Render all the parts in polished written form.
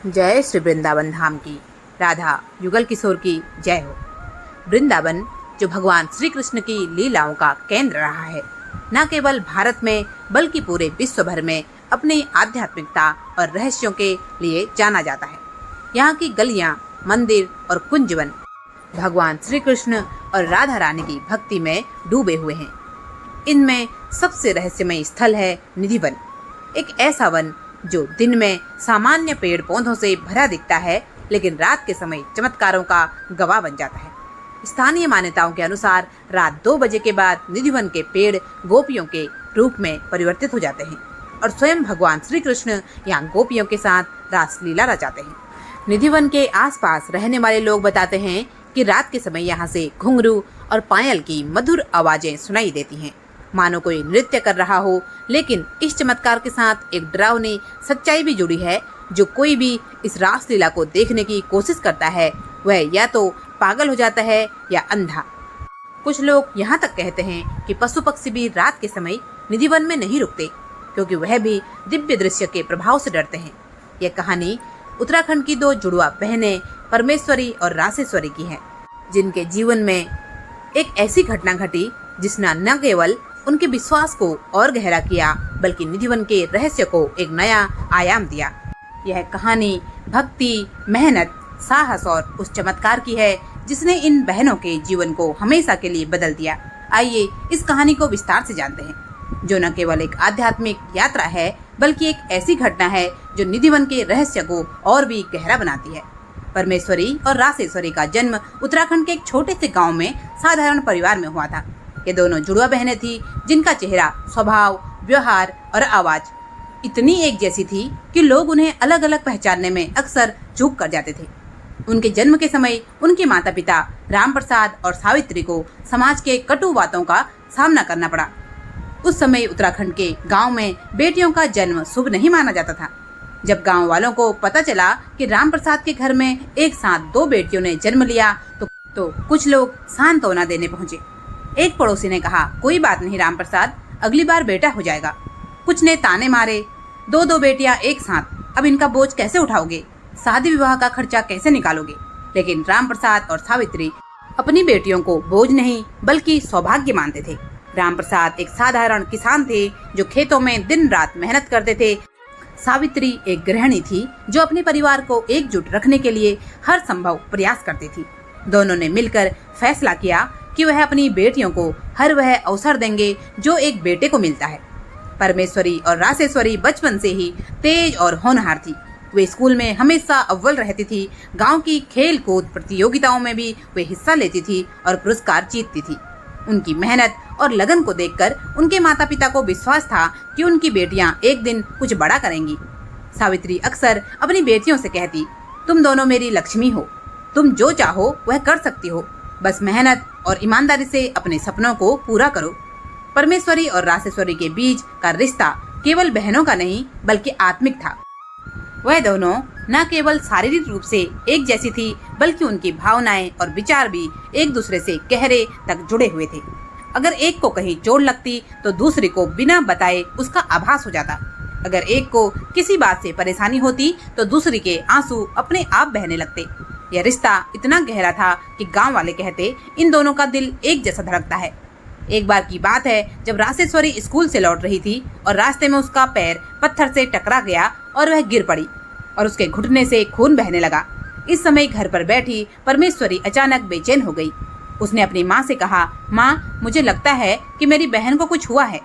जय श्री वृंदावन धाम की, राधा युगल किशोर की जय हो। वृंदावन जो भगवान श्री कृष्ण की लीलाओं का केंद्र रहा है, न केवल भारत में बल्कि पूरे विश्व भर में अपनी आध्यात्मिकता और रहस्यों के लिए जाना जाता है। यहाँ की गलियाँ, मंदिर और कुंजवन भगवान श्री कृष्ण और राधा रानी की भक्ति में डूबे हुए हैं। इनमें सबसे रहस्यमय स्थल है निधिवन, एक ऐसा वन जो दिन में सामान्य पेड़ पौधों से भरा दिखता है, लेकिन रात के समय चमत्कारों का गवाह बन जाता है। स्थानीय मान्यताओं के अनुसार रात 2 बजे के बाद निधिवन के पेड़ गोपियों के रूप में परिवर्तित हो जाते हैं और स्वयं भगवान श्री कृष्ण यहाँ गोपियों के साथ रासलीला रचाते हैं। निधिवन के आसपास रहने वाले लोग बताते हैं कि रात के समय यहाँ से घुंघरू और पायल की मधुर आवाजें सुनाई देती हैं, मानो कोई नृत्य कर रहा हो। लेकिन इस चमत्कार के साथ एक डरावनी सच्चाई भी जुड़ी है। जो कोई भी इस रासलीला को देखने की कोशिश करता है, वह या तो पागल हो जाता है या अंधा। कुछ लोग यहाँ तक कहते हैं कि पशु पक्षी भी रात के समय निधिवन में नहीं रुकते, क्योंकि वह भी दिव्य दृश्य के प्रभाव से डरते हैं। यह कहानी उत्तराखंड की 2 जुड़वा बहनें परमेश्वरी और रासेश्वरी की है, जिनके जीवन में एक ऐसी घटना घटी जिसने न केवल उनके विश्वास को और गहरा किया, बल्कि निधिवन के रहस्य को एक नया आयाम दिया। यह कहानी भक्ति, मेहनत, साहस और उस चमत्कार की है जिसने इन बहनों के जीवन को हमेशा के लिए बदल दिया। आइए इस कहानी को विस्तार से जानते हैं, जो न केवल एक आध्यात्मिक यात्रा है, बल्कि एक ऐसी घटना है जो निधिवन के रहस्य को और भी गहरा बनाती है। परमेश्वरी और रासेश्वरी का जन्म उत्तराखंड के एक छोटे से गाँव में साधारण परिवार में हुआ था। ये दोनों जुड़वा बहनें थी जिनका चेहरा, स्वभाव, व्यवहार और आवाज इतनी एक जैसी थी कि लोग उन्हें अलग अलग पहचानने में अक्सर चूक कर जाते थे। उनके जन्म के समय उनके माता पिता राम प्रसाद और सावित्री को समाज के कटु बातों का सामना करना पड़ा। उस समय उत्तराखंड के गांव में बेटियों का जन्म शुभ नहीं माना जाता था। जब गांव वालों को पता चला कि राम प्रसाद के घर में एक साथ 2 बेटियों ने जन्म लिया तो कुछ लोग सांत्वना देने पहुंचे। एक पड़ोसी ने कहा, कोई बात नहीं राम प्रसाद, अगली बार बेटा हो जाएगा। कुछ ने ताने मारे, 2 बेटियां एक साथ, अब इनका बोझ कैसे उठाओगे, शादी विवाह का खर्चा कैसे निकालोगे। लेकिन राम प्रसाद और सावित्री अपनी बेटियों को बोझ नहीं बल्कि सौभाग्य मानते थे। राम प्रसाद एक साधारण किसान थे जो खेतों में दिन रात मेहनत करते थे। सावित्री एक गृहिणी थी जो अपने परिवार को एकजुट रखने के लिए हर संभव प्रयास करती थी। दोनों ने मिलकर फैसला किया कि वह अपनी बेटियों को हर वह अवसर देंगे जो एक बेटे को मिलता है। परमेश्वरी और रासेश्वरी बचपन से ही तेज और होनहार थी। वे स्कूल में हमेशा अव्वल रहती थी। गांव की खेल कूद प्रतियोगिताओं में भी वे हिस्सा लेती थी और पुरस्कार जीतती थी। उनकी मेहनत और लगन को देखकर उनके माता पिता को विश्वास था कि उनकी बेटियां एक दिन कुछ बड़ा करेंगी। सावित्री अक्सर अपनी बेटियों से कहती, तुम दोनों मेरी लक्ष्मी हो, तुम जो चाहो वह कर सकती हो, बस मेहनत और ईमानदारी से अपने सपनों को पूरा करो। परमेश्वरी और रासेश्वरी के बीच का रिश्ता केवल बहनों का नहीं बल्कि आत्मिक था। वह दोनों न केवल शारीरिक रूप से एक जैसी थी, बल्कि उनकी भावनाएं और विचार भी एक दूसरे से गहरे तक जुड़े हुए थे। अगर एक को कहीं चोट लगती तो दूसरे को बिना बताए उसका आभास हो जाता। अगर एक को किसी बात से परेशानी होती तो दूसरी के आंसू अपने आप बहने लगते। यह रिश्ता इतना गहरा था कि गांव वाले कहते, इन दोनों का दिल एक जैसा धड़कता है। एक बार की बात है, जब रासेश्वरी स्कूल से लौट रही थी और रास्ते में उसका पैर पत्थर से टकरा गया और वह गिर पड़ी और उसके घुटने से खून बहने लगा। इस समय घर पर बैठी परमेश्वरी अचानक बेचैन हो गई। उसने अपनी माँ से कहा, माँ, मुझे लगता है कि मेरी बहन को कुछ हुआ है।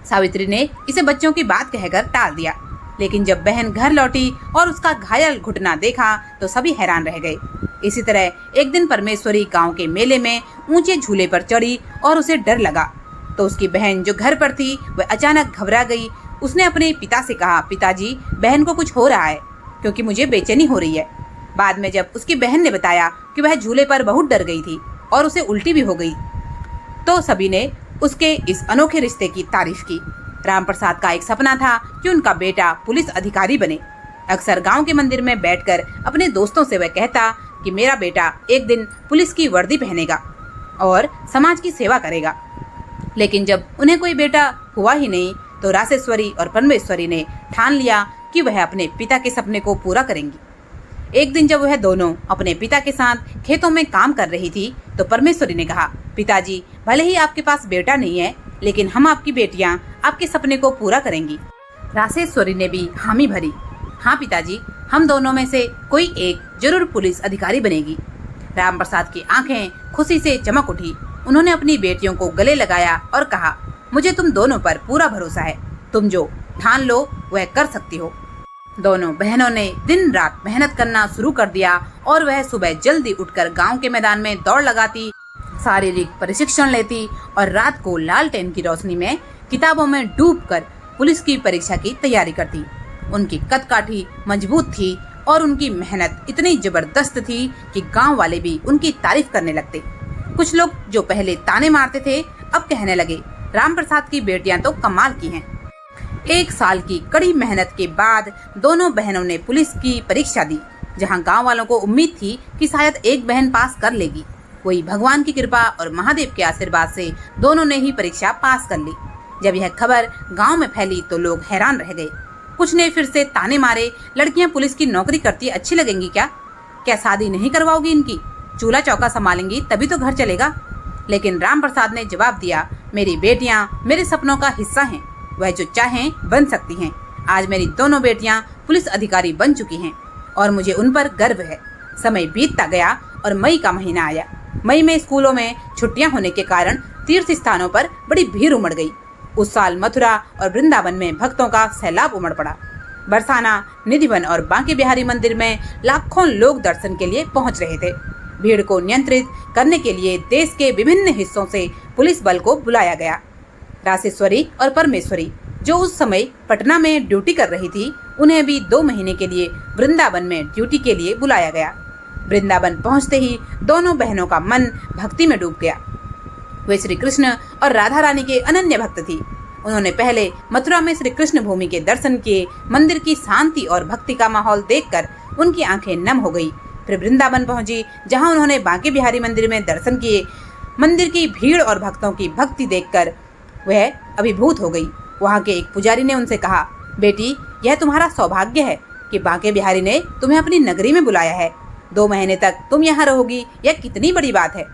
सावित्री ने इसे बच्चों की बात कहकर टाल दिया, लेकिन जब बहन घर लौटी और उसका घायल घुटना देखा तो सभी हैरान रह गए। इसी तरह एक दिन परमेश्वरी गांव के मेले में ऊंचे झूले पर चढ़ी और उसे डर लगा तो उसकी बहन जो घर पर थी वह अचानक घबरा गई। उसने अपने पिता से कहा, पिताजी, बहन को कुछ हो रहा है क्योंकि मुझे बेचैनी हो रही है। बाद में जब उसकी बहन ने बताया कि वह झूले पर बहुत डर गई थी और उसे उल्टी भी हो गई, तो सभी ने उसके इस अनोखे रिश्ते की तारीफ की। राम प्रसाद का एक सपना था कि उनका बेटा पुलिस अधिकारी बने। अक्सर गांव के मंदिर में बैठकर अपने दोस्तों से वह कहता कि मेरा बेटा एक दिन पुलिस की वर्दी पहनेगा और समाज की सेवा करेगा। लेकिन जब उन्हें कोई बेटा हुआ ही नहीं तो रासेश्वरी और परमेश्वरी ने ठान लिया कि कि वह अपने पिता के सपने को पूरा करेंगी। एक दिन जब वह दोनों अपने पिता के साथ खेतों में काम कर रही थी तो परमेश्वरी ने कहा, पिताजी, भले ही आपके पास बेटा नहीं है, लेकिन हम आपकी बेटियां आपके सपने को पूरा करेंगी। रासेश्वरी ने भी हामी भरी, हाँ पिताजी, हम दोनों में से कोई एक जरूर पुलिस अधिकारी बनेगी। राम प्रसाद की आंखें खुशी से चमक उठी। उन्होंने अपनी बेटियों को गले लगाया और कहा, मुझे तुम दोनों पर पूरा भरोसा है। तुम जो ठान लो वह कर सकती हो। दोनों बहनों ने दिन रात मेहनत करना शुरू कर दिया और वह सुबह जल्दी उठकर गांव के मैदान में दौड़ लगाती, शारीरिक प्रशिक्षण लेती और रात को लालटेन की रोशनी में किताबों में डूबकर पुलिस की परीक्षा की तैयारी करती। उनकी कदकाठी मजबूत थी और उनकी मेहनत इतनी जबरदस्त थी कि गांव वाले भी उनकी तारीफ करने लगते। कुछ लोग जो पहले ताने मारते थे अब कहने लगे, राम प्रसाद की बेटियां तो कमाल की हैं। 1 साल की कड़ी मेहनत के बाद दोनों बहनों ने पुलिस की परीक्षा दी। जहां गांव वालों को उम्मीद थी कि शायद एक बहन पास कर लेगी, वही भगवान की कृपा और महादेव के आशीर्वाद से दोनों ने ही परीक्षा पास कर ली। जब यह खबर गांव में फैली तो लोग हैरान रह गए। कुछ ने फिर से ताने मारे, लड़कियां पुलिस की नौकरी करती अच्छी लगेंगी क्या? क्या शादी नहीं करवाओगी इनकी? चूल्हा चौका संभालेंगी तभी तो घर चलेगा। लेकिन राम प्रसाद ने जवाब दिया, मेरी बेटियां मेरे सपनों का हिस्सा हैं। वह जो चाहें बन सकती हैं। आज मेरी दोनों बेटियां पुलिस अधिकारी बन चुकी हैं और मुझे उन पर गर्व है। समय बीतता गया और मई का महीना आया। मई में स्कूलों में छुट्टियां होने के कारण तीर्थ स्थानों पर बड़ी भीड़ उमड़ गई। उस साल मथुरा और वृंदावन में भक्तों का सैलाब उमड़ पड़ा। बरसाना, निधिवन और बांके बिहारी मंदिर में लाखों लोग दर्शन के लिए पहुंच रहे थे। भीड़ को नियंत्रित करने के लिए देश के विभिन्न हिस्सों से पुलिस बल को बुलाया गया। रासेश्वरी और परमेश्वरी, जो उस समय पटना में ड्यूटी कर रही थी, उन्हें भी 2 महीने के लिए वृंदावन में ड्यूटी के लिए बुलाया गया। वृंदावन पहुंचते ही दोनों बहनों का मन भक्ति में डूब गया। वे श्री कृष्ण और राधा रानी के अनन्य भक्त थी। उन्होंने पहले मथुरा में श्री कृष्ण भूमि के दर्शन किए। मंदिर की शांति और भक्ति का माहौल देखकर उनकी आंखें नम हो गई। फिर वृंदावन पहुंची, जहां उन्होंने बांके बिहारी मंदिर में दर्शन किए। मंदिर की भीड़ और भक्तों की भक्ति देखकर वह अभिभूत हो गई। वहां के एक पुजारी ने उनसे कहा, बेटी, यह तुम्हारा सौभाग्य है कि बांके बिहारी ने तुम्हें अपनी नगरी में बुलाया है। 2 महीने तक तुम यहाँ रहोगी, यह कितनी बड़ी बात है।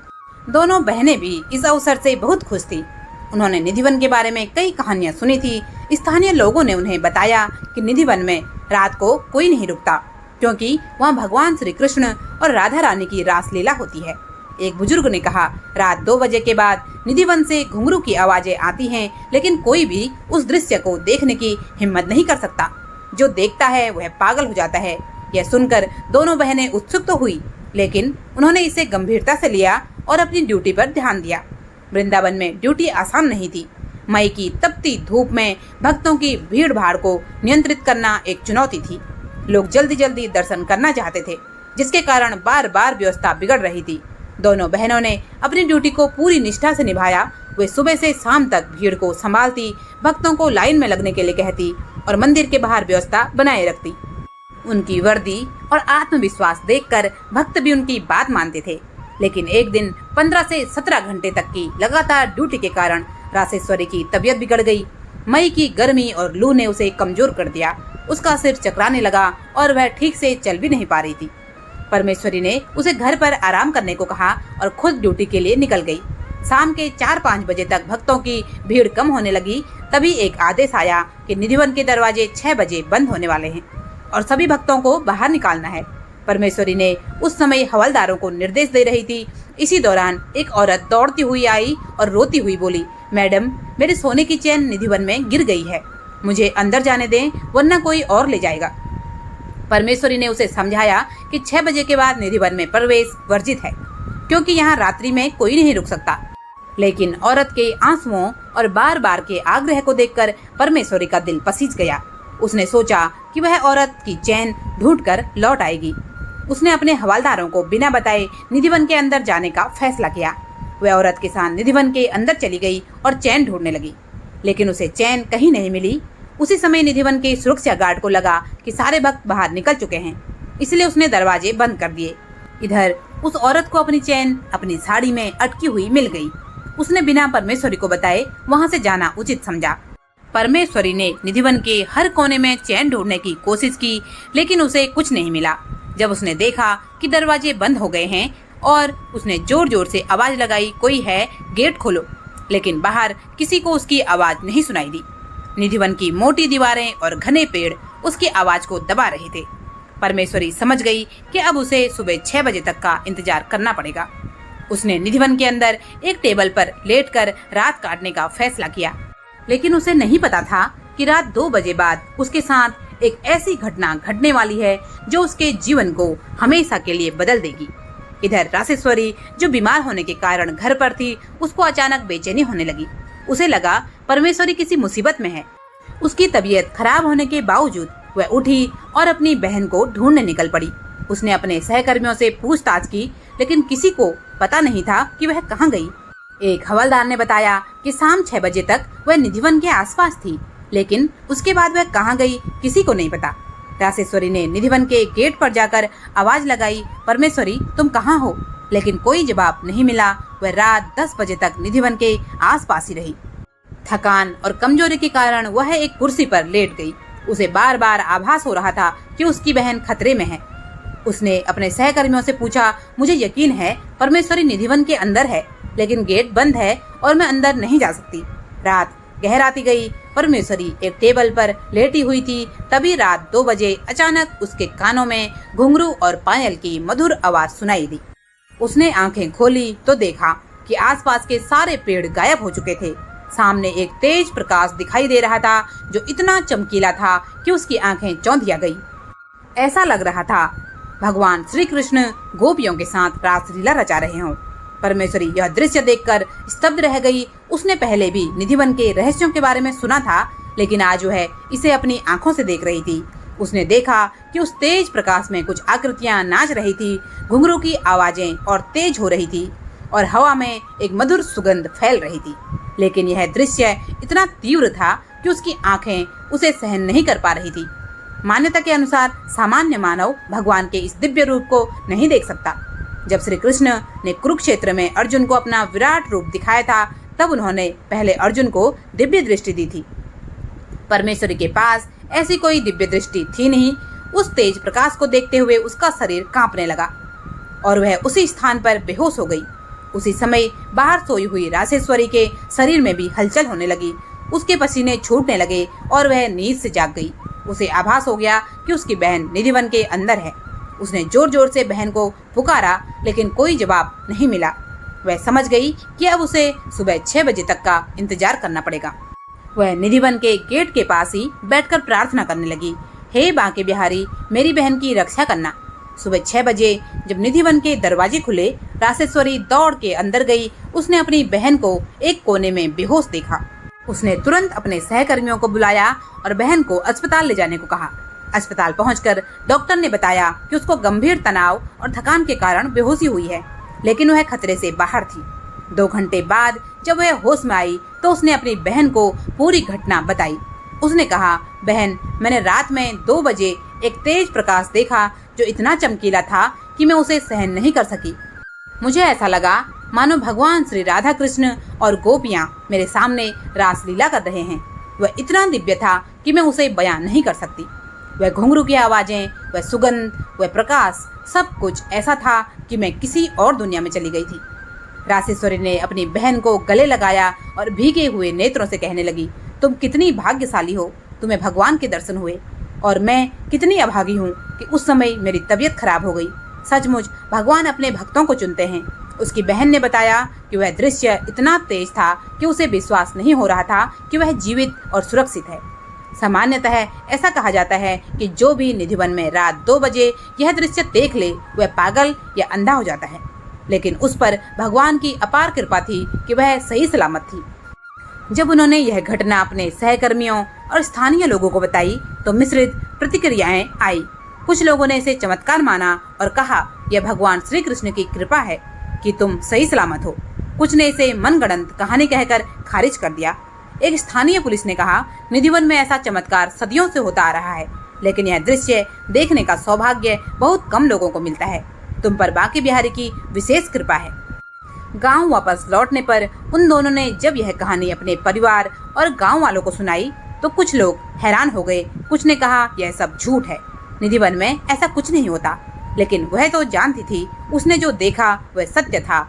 दोनों बहनें भी इस अवसर से बहुत खुश थी। उन्होंने निधिवन के बारे में कई कहानियां सुनी थी। स्थानीय लोगों ने उन्हें बताया कि निधिवन में रात को कोई नहीं रुकता, क्योंकि वहाँ भगवान श्री कृष्ण और राधा रानी की रासलीला होती है। एक बुजुर्ग ने कहा, रात 2 बजे के बाद निधिवन से घुंघरू की आवाजें आती हैं, लेकिन कोई भी उस दृश्य को देखने की हिम्मत नहीं कर सकता। जो देखता है वह पागल हो जाता है। यह सुनकर दोनों बहनें उत्सुक तो हुई, लेकिन उन्होंने इसे गंभीरता से लिया और अपनी ड्यूटी पर ध्यान दिया। वृंदावन में ड्यूटी आसान नहीं थी। मई की तपती धूप में भक्तों की भीड़ भाड़ को नियंत्रित करना एक चुनौती थी। लोग जल्दी जल्दी दर्शन करना चाहते थे, जिसके कारण बार बार व्यवस्था बिगड़ रही थी। दोनों बहनों ने अपनी ड्यूटी को पूरी निष्ठा से निभाया। वे सुबह से शाम तक भीड़ को संभालती, भक्तों को लाइन में लगने के लिए कहती और मंदिर के बाहर व्यवस्था बनाए रखती। उनकी वर्दी और आत्मविश्वास देखकर भक्त भी उनकी बात मानते थे। लेकिन एक दिन 15 से 17 घंटे तक की लगातार ड्यूटी के कारण रासेश्वरी की तबीयत बिगड़ गई। मई की गर्मी और लू ने उसे कमजोर कर दिया। उसका सिर चकराने लगा और वह ठीक से चल भी नहीं पा रही थी। परमेश्वरी ने उसे घर पर आराम करने को कहा और खुद ड्यूटी के लिए निकल गई। शाम के 4-5 बजे तक भक्तों की भीड़ कम होने लगी। तभी एक आदेश आया कि निधिवन के दरवाजे 6 बजे बंद होने वाले हैं और सभी भक्तों को बाहर निकालना है। परमेश्वरी ने उस समय हवलदारों को निर्देश दे रही थी। इसी दौरान एक औरत दौड़ती हुई आई और रोती हुई बोली, मैडम, मेरे सोने की चेन निधिवन में गिर गई है। मुझे अंदर जाने दें, वरना कोई और ले जाएगा। परमेश्वरी ने उसे समझाया कि 6 बजे के बाद निधिवन में प्रवेश वर्जित है, क्योंकि यहाँ रात्रि में कोई नहीं रुक सकता। लेकिन औरत के आंसुओं और बार बार के आग्रह को देखकर परमेश्वरी का दिल पसीज गया। उसने सोचा कि वह औरत की चैन ढूंढकर लौट आएगी। उसने अपने हवलदारों को बिना बताए निधिवन के अंदर जाने का फैसला किया। वह औरत के साथ निधिवन के अंदर चली गई और चैन ढूंढने लगी, लेकिन उसे चैन कहीं नहीं मिली। उसी समय निधिवन के सुरक्षा गार्ड को लगा कि सारे भक्त बाहर निकल चुके हैं, इसलिए उसने दरवाजे बंद कर दिए। इधर उस औरत को अपनी चैन अपनी साड़ी में अटकी हुई मिल गई। उसने बिना परमेश्वरी को बताए वहां से जाना उचित समझा। परमेश्वरी ने निधिवन के हर कोने में चैन ढूंढने की कोशिश की, लेकिन उसे कुछ नहीं मिला। जब उसने देखा कि दरवाजे बंद हो गए हैं और उसने जोर जोर से आवाज लगाई, कोई है, गेट खोलो, लेकिन बाहर किसी को उसकी आवाज नहीं सुनाई दी। निधिवन की मोटी दीवारें और घने पेड़ उसकी आवाज को दबा रहे थे। परमेश्वरी समझ गई कि अब उसे सुबह 6 बजे तक का इंतजार करना पड़ेगा। उसने निधिवन के अंदर एक टेबल पर लेटकर रात काटने का फैसला किया, लेकिन उसे नहीं पता था कि रात 2 बजे बाद उसके साथ एक ऐसी घटना घटने वाली है जो उसके जीवन को हमेशा के लिए बदल देगी। इधर रासेश्वरी, जो बीमार होने के कारण घर पर थी, उसको अचानक बेचैनी होने लगी। उसे लगा परमेश्वरी किसी मुसीबत में है। उसकी तबीयत खराब होने के बावजूद वह उठी और अपनी बहन को ढूंढने निकल पड़ी। उसने अपने सहकर्मियों से पूछताछ की, लेकिन किसी को पता नहीं था कि वह कहाँ गई। एक हवलदार ने बताया कि शाम 6 बजे तक वह निधिवन के आसपास थी, लेकिन उसके बाद वह कहाँ गई किसी को नहीं पता। रासेश्वरी ने निधिवन के गेट पर जाकर आवाज लगाई, परमेश्वरी तुम कहाँ हो? लेकिन कोई जवाब नहीं मिला। वह रात 10 बजे तक निधिवन के आसपास ही रही। थकान और कमजोरी के कारण वह एक कुर्सी पर लेट गई। उसे बार बार आभास हो रहा था कि उसकी बहन खतरे में है। उसने अपने सहकर्मियों से पूछा, मुझे यकीन है परमेश्वरी निधिवन के अंदर है, लेकिन गेट बंद है और मैं अंदर नहीं जा सकती। रात गहराती गई। परमेश्वरी एक टेबल पर लेटी हुई थी। तभी रात 2 बजे अचानक उसके कानों में घुंघरू और पायल की मधुर आवाज सुनाई दी। उसने आंखें खोली तो देखा कि आसपास के सारे पेड़ गायब हो चुके थे। सामने एक तेज प्रकाश दिखाई दे रहा था जो इतना चमकीला था कि उसकी आंखें चौंधिया गई। ऐसा लग रहा था भगवान श्री कृष्ण गोपियों के साथ रासलीला रचा रहे हों। परमेश्वरी यह दृश्य देखकर स्तब्ध रह गई। उसने पहले भी निधिवन के रहस्यों के बारे में सुना था, लेकिन आज वह इसे अपनी आंखों से देख रही थी। उसने देखा कि उस तेज प्रकाश में कुछ आकृतियां नाच रही थी, घुंघरू की आवाजें और तेज हो रही थी और हवा में एक मधुर सुगंध फैल रही थी। लेकिन यह दृश्य इतना तीव्र था कि उसकी आंखें उसे सहन नहीं कर पा रही थी। मान्यता के अनुसार सामान्य मानव भगवान के इस दिव्य रूप को नहीं देख सकता। जब श्री कृष्ण ने कुरुक्षेत्र में अर्जुन को अपना विराट रूप दिखाया था, तब उन्होंने पहले अर्जुन को दिव्य दृष्टि दी थी। परमेश्वरी के पास ऐसी कोई दिव्य दृष्टि थी नहीं। उस तेज प्रकाश को देखते हुए उसका शरीर कांपने लगा और वह उसी स्थान पर बेहोश हो गई। उसी समय बाहर सोई हुई रासेश्वरी के शरीर में भी हलचल होने लगी। उसके पसीने छूटने लगे और वह नींद से जाग गई। उसे आभास हो गया कि उसकी बहन निधिवन के अंदर है। उसने जोर जोर से बहन को पुकारा, लेकिन कोई जवाब नहीं मिला। वह समझ गई कि अब उसे सुबह 6 बजे तक का इंतजार करना पड़ेगा। वह निधिवन के गेट के पास ही बैठकर प्रार्थना करने लगी, हे बांके बिहारी, मेरी बहन की रक्षा करना। सुबह 6 बजे जब निधिवन के दरवाजे खुले, रासेश्वरी दौड़ के अंदर गई। उसने अपनी बहन को एक कोने में बेहोश देखा। उसने तुरंत अपने सहकर्मियों को बुलाया और बहन को अस्पताल ले जाने को कहा। अस्पताल पहुंचकर डॉक्टर ने बताया कि उसको गंभीर तनाव और थकान के कारण बेहोशी हुई है, लेकिन वह खतरे से बाहर थी। 2 घंटे बाद जब वह होश में आई तो उसने अपनी बहन को पूरी घटना बताई। उसने कहा, बहन, मैंने रात में 2 बजे एक तेज प्रकाश देखा जो इतना चमकीला था कि मैं उसे सहन नहीं कर सकी। मुझे ऐसा लगा मानो भगवान श्री राधा कृष्ण और गोपियां मेरे सामने रासलीला कर रहे हैं। वह इतना दिव्य था कि मैं उसे बयान नहीं कर सकती। वह घुंघरू की आवाजें, वह सुगंध, वह प्रकाश, सब कुछ ऐसा था कि मैं किसी और दुनिया में चली गई थी। रासेश्वरी ने अपनी बहन को गले लगाया और भीगे हुए नेत्रों से कहने लगी, तुम कितनी भाग्यशाली हो, तुम्हें भगवान के दर्शन हुए, और मैं कितनी अभागी हूँ कि उस समय मेरी तबीयत खराब हो गई। सचमुच भगवान अपने भक्तों को चुनते हैं। उसकी बहन ने बताया कि वह दृश्य इतना तेज था कि उसे विश्वास नहीं हो रहा था कि वह जीवित और सुरक्षित है। सामान्यतः ऐसा कहा जाता है कि जो भी निधिवन में रात 2 बजे यह दृश्य देख ले वह पागल या अंधा हो जाता है, लेकिन उस पर भगवान की अपार कृपा थी कि वह सही सलामत थी। जब उन्होंने यह घटना अपने सहकर्मियों और स्थानीय लोगों को बताई तो मिश्रित प्रतिक्रियाएं आई। कुछ लोगों ने इसे चमत्कार माना और कहा, यह भगवान श्री कृष्ण की कृपा है कि तुम सही सलामत हो। कुछ ने इसे मनगढ़ंत कहानी कहकर खारिज कर दिया। एक स्थानीय पुलिस ने कहा, निधिवन में ऐसा चमत्कार सदियों से होता आ रहा है, लेकिन यह दृश्य देखने का सौभाग्य बहुत कम लोगों को मिलता है। तुम पर बांके बिहारी की विशेष कृपा है। गांव वापस लौटने पर उन दोनों ने जब यह कहानी अपने परिवार और गांव वालों को सुनाई तो कुछ लोग हैरान हो गए। कुछ ने कहा यह सब झूठ है, निधिवन में ऐसा कुछ नहीं होता। लेकिन वह तो जानती थी, उसने जो देखा वह सत्य था।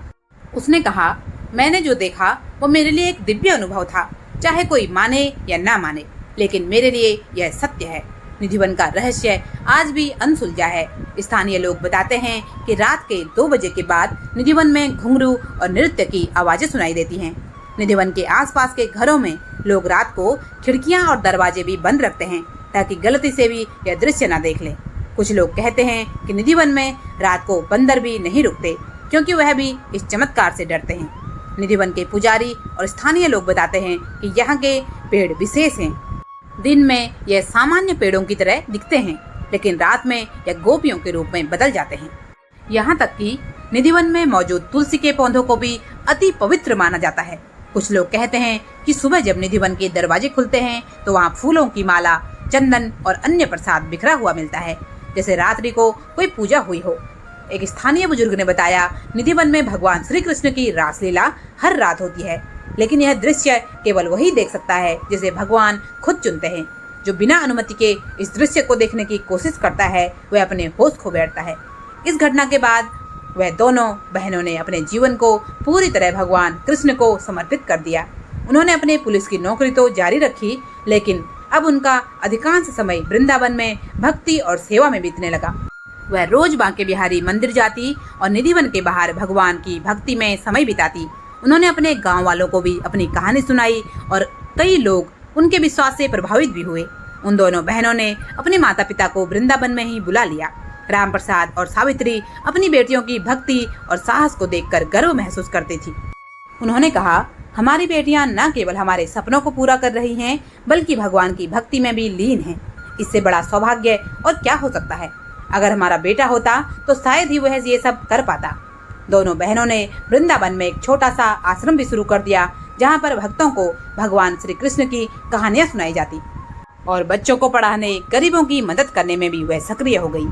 उसने कहा, मैंने जो देखा वो मेरे लिए एक दिव्य अनुभव था, चाहे कोई माने या ना माने, लेकिन मेरे लिए यह सत्य है। निधिवन का रहस्य आज भी अनसुलझा है। स्थानीय लोग बताते हैं कि रात के 2 बजे के बाद निधिवन में घुंघरू और नृत्य की आवाजें सुनाई देती हैं। निधिवन के आसपास के घरों में लोग रात को खिड़कियां और दरवाजे भी बंद रखते हैं ताकि गलती से भी यह दृश्य न देख लें। कुछ लोग कहते हैं कि निधिवन में रात को बंदर भी नहीं रुकते, क्योंकि वह भी इस चमत्कार से डरते हैं। निधिवन के पुजारी और स्थानीय लोग बताते हैं कि यहाँ के पेड़ विशेष हैं। दिन में यह सामान्य पेड़ों की तरह दिखते हैं, लेकिन रात में यह गोपियों के रूप में बदल जाते हैं। यहाँ तक कि निधिवन में मौजूद तुलसी के पौधों को भी अति पवित्र माना जाता है। कुछ लोग कहते हैं कि सुबह जब निधिवन के दरवाजे खुलते हैं तो वहाँ फूलों की माला, चंदन और अन्य प्रसाद बिखरा हुआ मिलता है, जैसे रात्रि को कोई पूजा हुई हो। एक स्थानीय बुजुर्ग ने बताया, निधिवन में भगवान श्री कृष्ण की रासलीला हर रात होती है, लेकिन यह दृश्य केवल वही देख सकता है जिसे भगवान खुद चुनते हैं। जो बिना अनुमति के इस दृश्य को देखने की कोशिश करता है वह अपने होश खो बैठता है। इस घटना के बाद वह दोनों बहनों ने अपने जीवन को पूरी तरह भगवान कृष्ण को समर्पित कर दिया। उन्होंने अपने पुलिस की नौकरी तो जारी रखी, लेकिन अब उनका अधिकांश समय वृंदावन में भक्ति और सेवा में बीतने लगा। वह रोज बांके बिहारी मंदिर जाती और निधिवन के बाहर भगवान की भक्ति में समय बिताती। उन्होंने अपने गांव वालों को भी अपनी कहानी सुनाई और कई लोग उनके विश्वास से प्रभावित भी हुए। उन दोनों बहनों ने अपने माता पिता को वृंदावन में ही बुला लिया। राम प्रसाद और सावित्री अपनी बेटियों की भक्ति और साहस को देखकर गर्व महसूस करती थी। उन्होंने कहा, हमारी बेटियां न केवल हमारे सपनों को पूरा कर रही हैं, बल्कि भगवान की भक्ति में भी लीन हैं। इससे बड़ा सौभाग्य और क्या हो सकता है। अगर हमारा बेटा होता तो शायद ही वह ये सब कर पाता। दोनों बहनों ने वृंदावन में एक छोटा सा आश्रम भी शुरू कर दिया, जहाँ पर भक्तों को भगवान श्री कृष्ण की कहानियाँ सुनाई जाती और बच्चों को पढ़ाने, गरीबों की मदद करने में भी वह सक्रिय हो गई।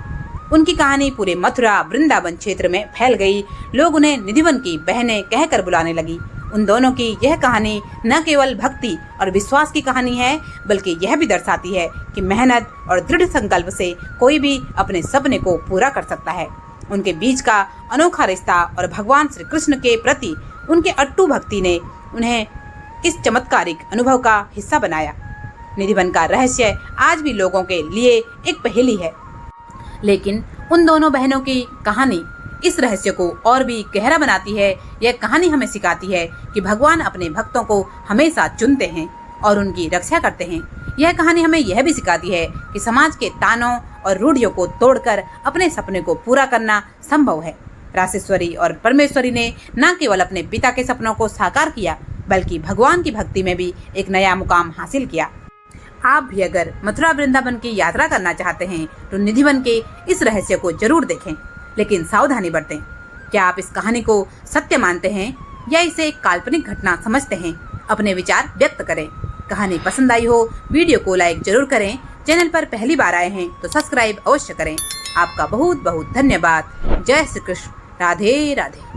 उनकी कहानी पूरे मथुरा वृंदावन क्षेत्र में फैल गई। लोग उन्हें निधिवन की बहनें कहकर बुलाने लगी। उन दोनों की यह कहानी न केवल भक्ति और विश्वास की कहानी है, बल्कि यह भी दर्शाती है कि मेहनत और दृढ़ संकल्प से कोई भी अपने सपने को पूरा कर सकता है। उनके बीच का अनोखा रिश्ता और भगवान श्री कृष्ण के प्रति उनके अट्टू भक्ति ने उन्हें इस चमत्कारिक अनुभव का हिस्सा बनाया। निधिवन का रहस्य आज भी लोगों के लिए एक पहेली है, लेकिन उन दोनों बहनों की कहानी इस रहस्य को और भी गहरा बनाती है। यह कहानी हमें सिखाती है कि भगवान अपने भक्तों को हमेशा चुनते हैं और उनकी रक्षा करते हैं। यह कहानी हमें यह भी सिखाती है कि समाज के तानों और रूढ़ियों को तोड़कर अपने सपने को पूरा करना संभव है। रासेश्वरी और परमेश्वरी ने न केवल अपने पिता के सपनों को साकार किया, बल्कि भगवान की भक्ति में भी एक नया मुकाम हासिल किया। आप भी अगर मथुरा वृंदावन की यात्रा करना चाहते हैं तो निधिवन के इस रहस्य को जरूर देखें, लेकिन सावधानी बरतें। क्या आप इस कहानी को सत्य मानते हैं या इसे एक काल्पनिक घटना समझते हैं? अपने विचार व्यक्त करें। कहानी पसंद आई हो, वीडियो को लाइक जरूर करें। चैनल पर पहली बार आए हैं तो सब्सक्राइब अवश्य करें। आपका बहुत बहुत धन्यवाद। जय श्री कृष्ण। राधे राधे।